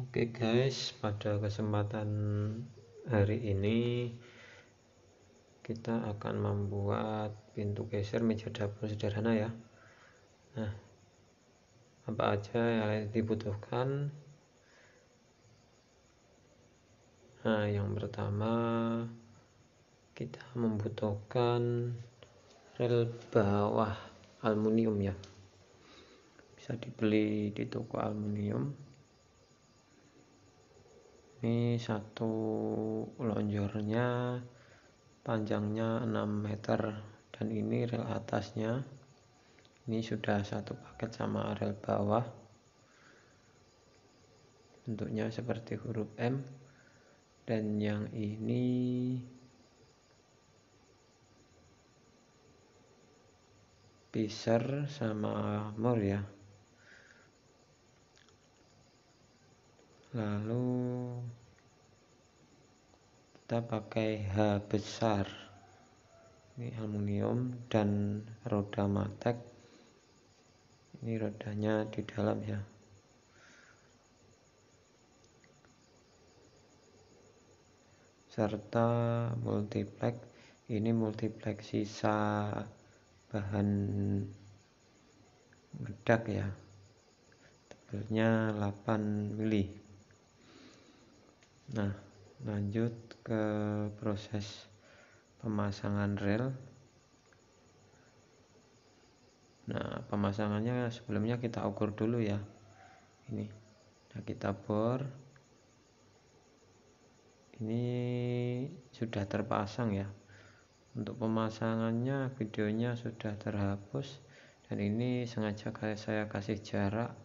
Oke guys, pada kesempatan hari ini kita akan membuat pintu geser meja dapur sederhana ya. Nah, apa aja yang dibutuhkan? Nah, yang pertama kita membutuhkan rel bawah aluminium ya. Bisa dibeli di toko aluminium. Ini satu lonjornya panjangnya 6 meter, dan ini rel atasnya. Ini sudah satu paket sama rel bawah, bentuknya seperti huruf M, dan yang ini piser sama mur ya. Lalu kita pakai H besar, ini aluminium, dan roda matek. Ini rodanya di dalam ya. Serta multiplex, ini multiplex sisa bahan ngedak ya, tebelnya 8 mili. Nah, lanjut ke proses pemasangan rel. Nah, pemasangannya sebelumnya kita ukur dulu ya. Ini, nah kita bor. Ini sudah terpasang ya. Untuk pemasangannya videonya sudah terhapus, dan ini sengaja saya kasih jarak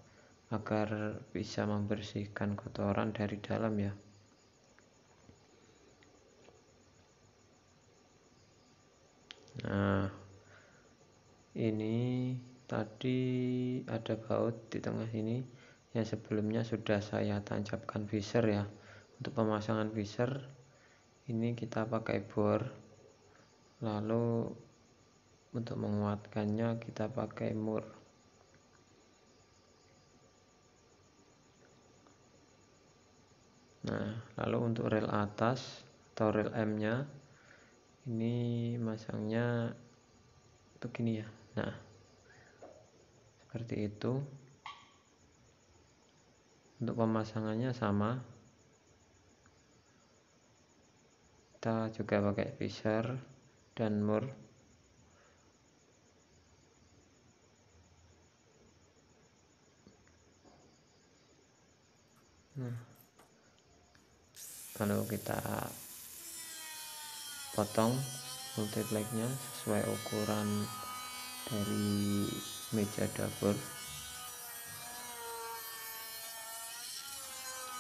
agar bisa membersihkan kotoran dari dalam ya. Nah, ini tadi ada baut di tengah ini yang sebelumnya sudah saya tancapkan visor ya. Untuk pemasangan visor ini kita pakai bor, lalu untuk menguatkannya kita pakai mur. Nah, lalu untuk rel atas atau rel M nya ini masangnya begini ya. Nah, seperti itu. Untuk pemasangannya sama, kita juga pakai visor dan mur. Nah, lalu kita potong multiplexnya sesuai ukuran dari meja dapur.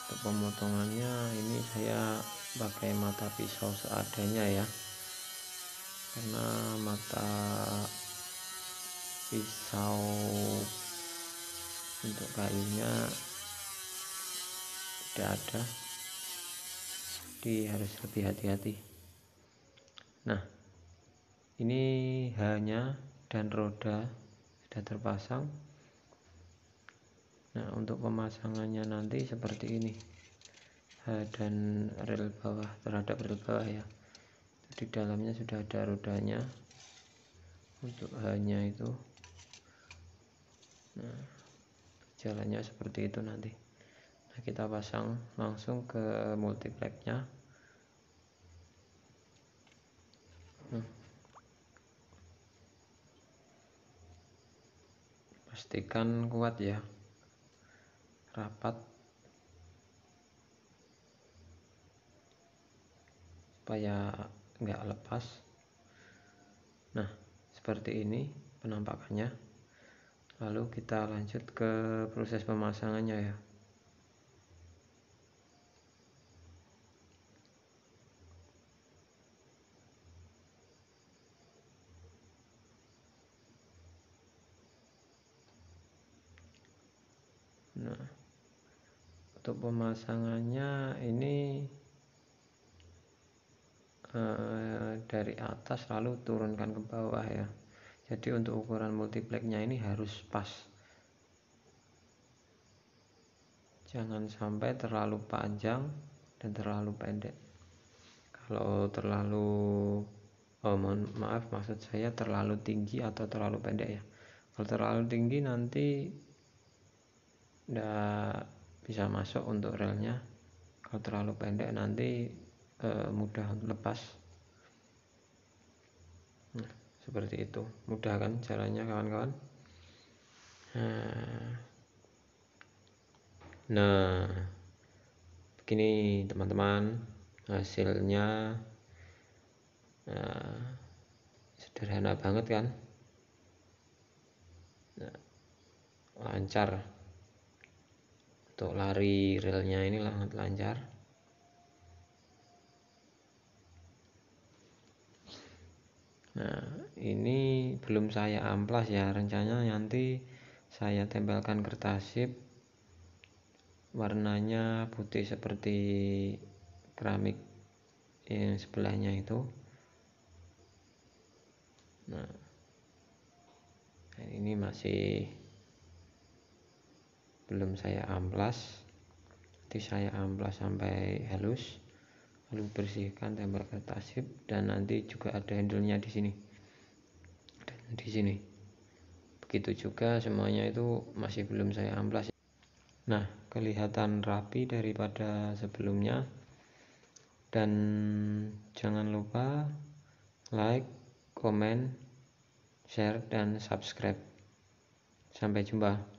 Untuk pemotongannya ini saya pakai mata pisau seadanya ya, karena mata pisau untuk kayunya tidak ada, jadi harus lebih hati-hati. Nah, ini H-nya dan roda sudah terpasang. Nah, untuk pemasangannya nanti seperti ini, H dan rel bawah terhadap rel bawah ya. Di dalamnya sudah ada rodanya untuk H-nya itu. Nah, jalannya seperti itu nanti. Nah, kita pasang langsung ke multiplexnya. Pastikan kuat ya, rapat, supaya nggak lepas. Nah, seperti ini penampakannya. Lalu kita lanjut ke proses pemasangannya ya. Nah, untuk pemasangannya ini dari atas lalu turunkan ke bawah ya. Jadi untuk ukuran multiplexnya ini harus pas, jangan sampai terlalu panjang dan terlalu pendek. Kalau terlalu maksud saya terlalu tinggi atau terlalu pendek ya. Kalau terlalu tinggi nanti tidak bisa masuk untuk relnya. Kalau terlalu pendek nanti mudah lepas. Nah, seperti itu. Mudah kan caranya kawan-kawan? Nah, begini teman-teman, hasilnya sederhana banget kan? Nah, lancar. Untuk lari relnya ini sangat lancar. Nah, ini belum saya amplas ya, rencananya nanti saya tempelkan kertas sip warnanya putih seperti keramik yang sebelahnya itu. Nah, ini masih belum saya amplas. Nanti saya amplas sampai halus, lalu bersihkan, tempel kertas sip, dan nanti juga ada handle-nya di sini dan di sini. Begitu juga semuanya itu masih belum saya amplas. Nah, kelihatan rapi daripada sebelumnya. Dan jangan lupa like, comment, share, dan subscribe. Sampai jumpa.